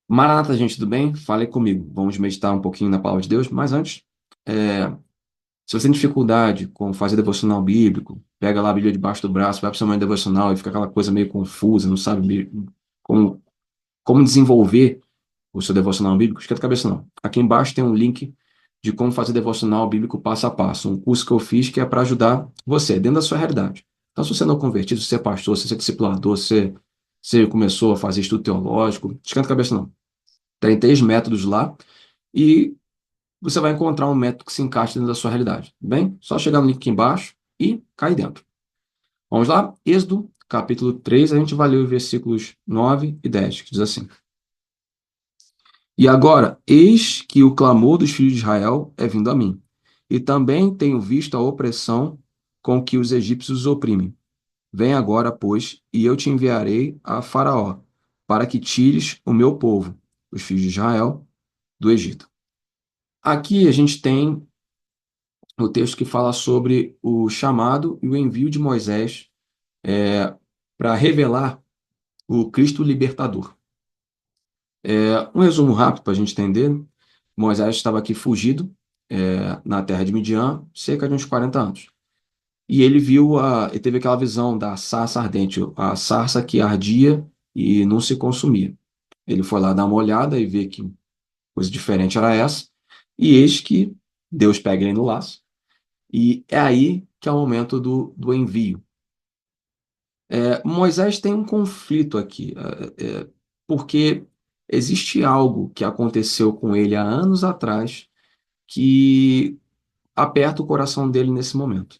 Maranata, gente, tudo bem? Fale comigo. Vamos meditar um pouquinho na palavra de Deus, mas antes, é, se você tem dificuldade com fazer devocional bíblico, pega lá a Bíblia debaixo do braço, vai para o seu momento devocional e fica aquela coisa meio confusa, não sabe como, como desenvolver o seu devocional bíblico, esquenta a cabeça não. Aqui embaixo tem um link de como fazer devocional bíblico passo a passo, um curso que eu fiz que é para ajudar você, dentro da sua realidade. Então, se você não é convertido, se você é pastor, se você é discipulador, se você começou a fazer estudo teológico, esquenta a cabeça não. Tem 3 métodos lá e você vai encontrar um método que se encaixe dentro da sua realidade. Bem, só chegar no link aqui embaixo e cair dentro. Vamos lá? Êxodo, capítulo 3, a gente vai ler os versículos 9 e 10, que diz assim: E agora, eis que o clamor dos filhos de Israel é vindo a mim, e também tenho visto a opressão com que os egípcios os oprimem. Vem agora, pois, e eu te enviarei a Faraó, para que tires o meu povo, os filhos de Israel, do Egito. Aqui a gente tem o texto que fala sobre o chamado e o envio de Moisés para revelar o Cristo libertador. Um resumo rápido para a gente entender: Moisés estava aqui fugido na terra de Midian, cerca de uns 40 anos. E ele ele teve aquela visão da sarça ardente, a sarça que ardia e não se consumia. Ele foi lá dar uma olhada e ver que coisa diferente era essa, e eis que Deus pega ele no laço. E é aí que é o momento do envio. Moisés tem um conflito aqui, porque existe algo que aconteceu com ele há anos atrás que aperta o coração dele nesse momento.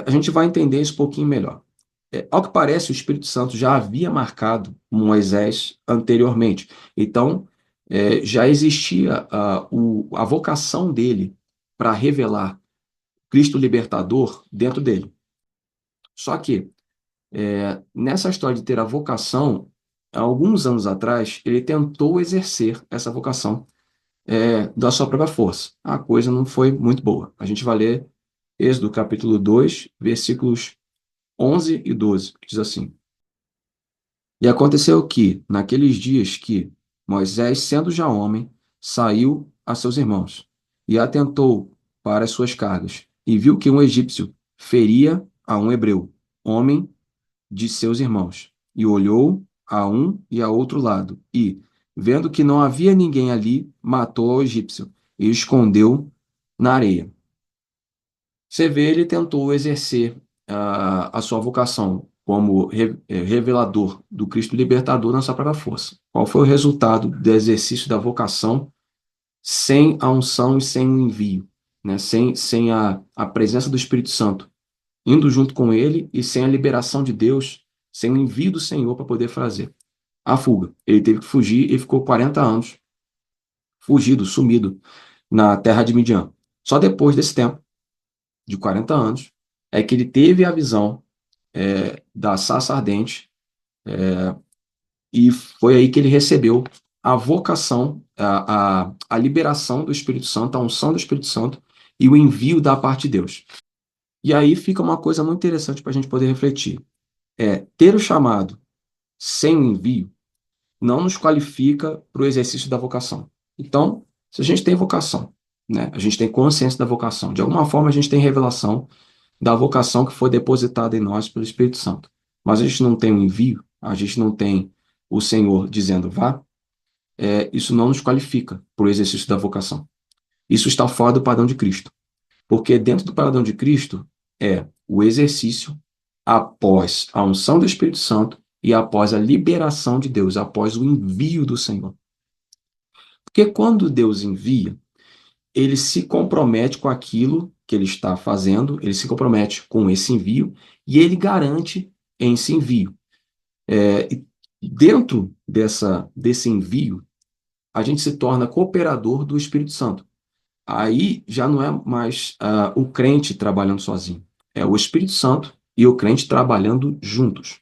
A gente vai entender isso um pouquinho melhor. Ao que parece, o Espírito Santo já havia marcado Moisés anteriormente. Então, já existia a vocação dele para revelar Cristo libertador dentro dele. Só que nessa história de ter a vocação, há alguns anos atrás, ele tentou exercer essa vocação da sua própria força. A coisa não foi muito boa. A gente vai ler Êxodo capítulo 2, versículos 11 e 12, que diz assim: E aconteceu que, naqueles dias que Moisés, sendo já homem, saiu a seus irmãos, e atentou para as suas cargas, e viu que um egípcio feria a um hebreu, homem de seus irmãos, e olhou a um e a outro lado, e, vendo que não havia ninguém ali, matou o egípcio e o escondeu na areia. Você vê, ele tentou exercer a sua vocação como revelador do Cristo libertador na sua própria força. Qual foi o resultado do exercício da vocação sem a unção e sem o envio, né? Sem a presença do Espírito Santo indo junto com ele e sem a liberação de Deus, sem o envio do Senhor para poder fazer a fuga. Ele teve que fugir e ficou 40 anos fugido, sumido na terra de Midian. Só depois desse tempo, de 40 anos, é que ele teve a visão da sarça ardente e foi aí que ele recebeu a vocação, a liberação do Espírito Santo, a unção do Espírito Santo e o envio da parte de Deus. E aí fica uma coisa muito interessante para a gente poder refletir. Ter o chamado sem o envio não nos qualifica para o exercício da vocação. Então, se a gente tem vocação, né, a gente tem consciência da vocação, de alguma forma a gente tem revelação da vocação que foi depositada em nós pelo Espírito Santo. Mas a gente não tem o envio, a gente não tem o Senhor dizendo vá, isso não nos qualifica para o exercício da vocação. Isso está fora do padrão de Cristo. Porque dentro do padrão de Cristo é o exercício após a unção do Espírito Santo e após a liberação de Deus, após o envio do Senhor. Porque quando Deus envia, ele se compromete com aquilo que ele está fazendo, ele se compromete com esse envio e ele garante esse envio. E dentro desse envio, a gente se torna cooperador do Espírito Santo. Aí já não é mais o crente trabalhando sozinho, é o Espírito Santo e o crente trabalhando juntos.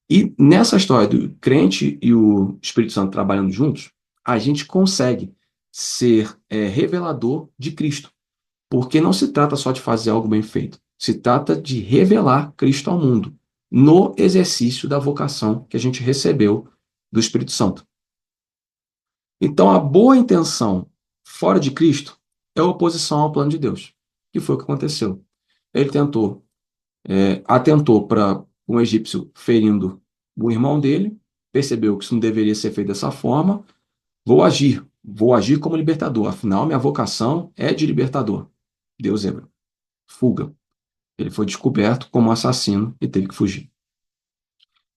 E nessa história do crente e o Espírito Santo trabalhando juntos, a gente consegue ser revelador de Cristo. Porque não se trata só de fazer algo bem feito, se trata de revelar Cristo ao mundo, no exercício da vocação que a gente recebeu do Espírito Santo. Então, a boa intenção fora de Cristo é oposição ao plano de Deus, que foi o que aconteceu. Ele atentou para um egípcio ferindo o irmão dele, percebeu que isso não deveria ser feito dessa forma. Vou agir como libertador, afinal, minha vocação é de libertador. Deus é fuga. Ele foi descoberto como assassino e teve que fugir.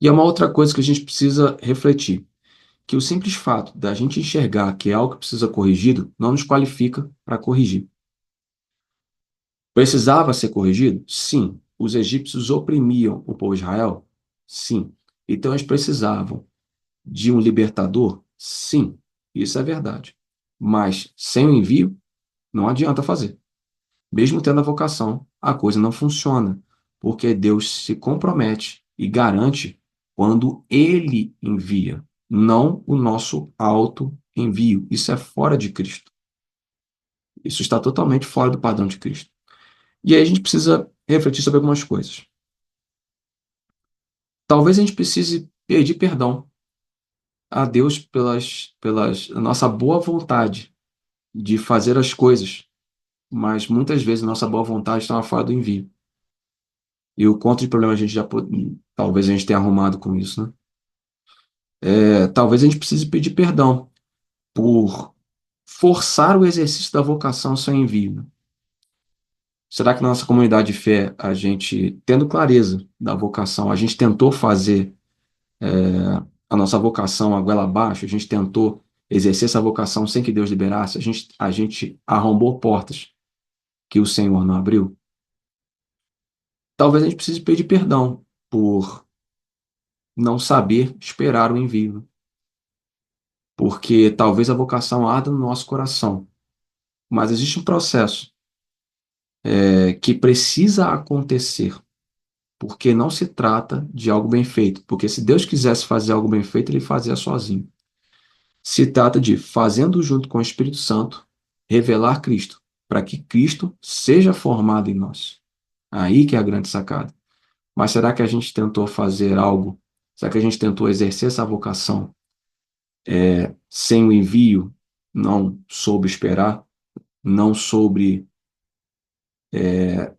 E é uma outra coisa que a gente precisa refletir, que o simples fato da gente enxergar que é algo que precisa corrigido não nos qualifica para corrigir. Precisava ser corrigido? Sim. Os egípcios oprimiam o povo de Israel? Sim. Então eles precisavam de um libertador? Sim. Isso é verdade. Mas sem o envio, não adianta fazer. Mesmo tendo a vocação, a coisa não funciona, porque Deus se compromete e garante quando Ele envia, não o nosso auto-envio. Isso é fora de Cristo. Isso está totalmente fora do padrão de Cristo. E aí a gente precisa refletir sobre algumas coisas. Talvez a gente precise pedir perdão a Deus pelas nossa boa vontade de fazer as coisas, mas muitas vezes nossa boa vontade estava fora do envio. E o quanto de problema a gente talvez a gente tenha arrumado com isso, né? Talvez a gente precise pedir perdão por forçar o exercício da vocação sem envio, né? Será que na nossa comunidade de fé, a gente, tendo clareza da vocação, a gente tentou fazer a nossa vocação a goela abaixo, a gente tentou exercer essa vocação sem que Deus liberasse, a gente arrombou portas que o Senhor não abriu? Talvez a gente precise pedir perdão por não saber esperar o envio, né? Porque talvez a vocação arda no nosso coração, mas existe um processo que precisa acontecer, porque não se trata de algo bem feito, porque se Deus quisesse fazer algo bem feito, ele fazia sozinho. Se trata de, fazendo junto com o Espírito Santo, revelar Cristo, para que Cristo seja formado em nós. Aí que é a grande sacada. Mas será que a gente tentou fazer algo? Será que a gente tentou exercer essa vocação sem o envio? Não soube esperar? Não soube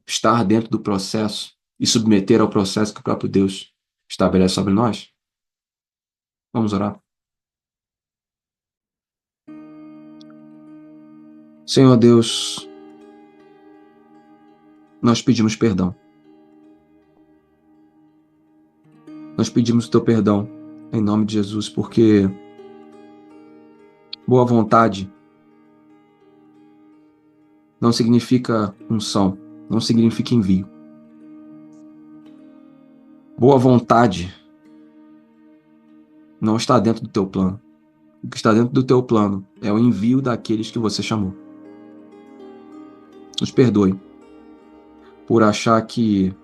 estar dentro do processo e submeter ao processo que o próprio Deus estabelece sobre nós? Vamos orar. Senhor Deus, nós pedimos perdão. Nós pedimos o teu perdão em nome de Jesus, porque boa vontade não significa unção, não significa envio. Boa vontade não está dentro do teu plano. O que está dentro do teu plano é o envio daqueles que você chamou. Nos perdoe por achar que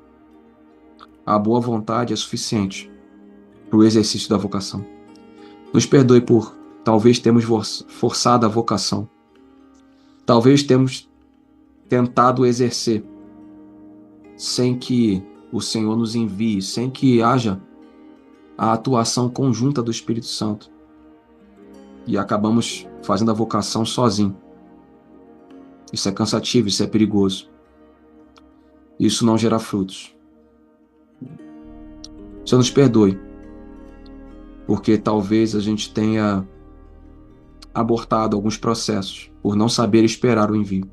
a boa vontade é suficiente para o exercício da vocação. Nos perdoe por talvez termos forçado a vocação. Talvez temos tentado exercer sem que o Senhor nos envie, sem que haja a atuação conjunta do Espírito Santo. E acabamos fazendo a vocação sozinho. Isso é cansativo, isso é perigoso. Isso não gera frutos. Senhor, nos perdoe, porque talvez a gente tenha abortado alguns processos por não saber esperar o envio,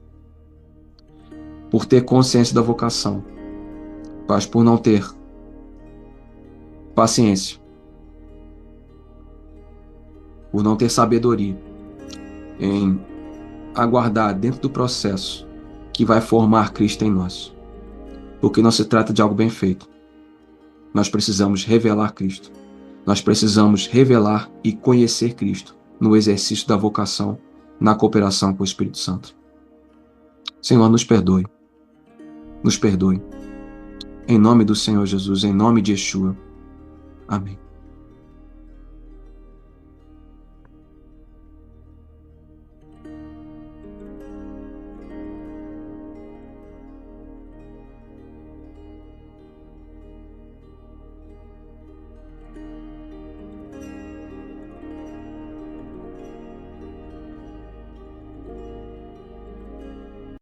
por ter consciência da vocação, mas por não ter paciência, por não ter sabedoria em aguardar dentro do processo que vai formar Cristo em nós. Porque não se trata de algo bem feito. Nós precisamos revelar Cristo. Nós precisamos revelar e conhecer Cristo no exercício da vocação, na cooperação com o Espírito Santo. Senhor, nos perdoe. Nos perdoe. Em nome do Senhor Jesus, em nome de Yeshua. Amém.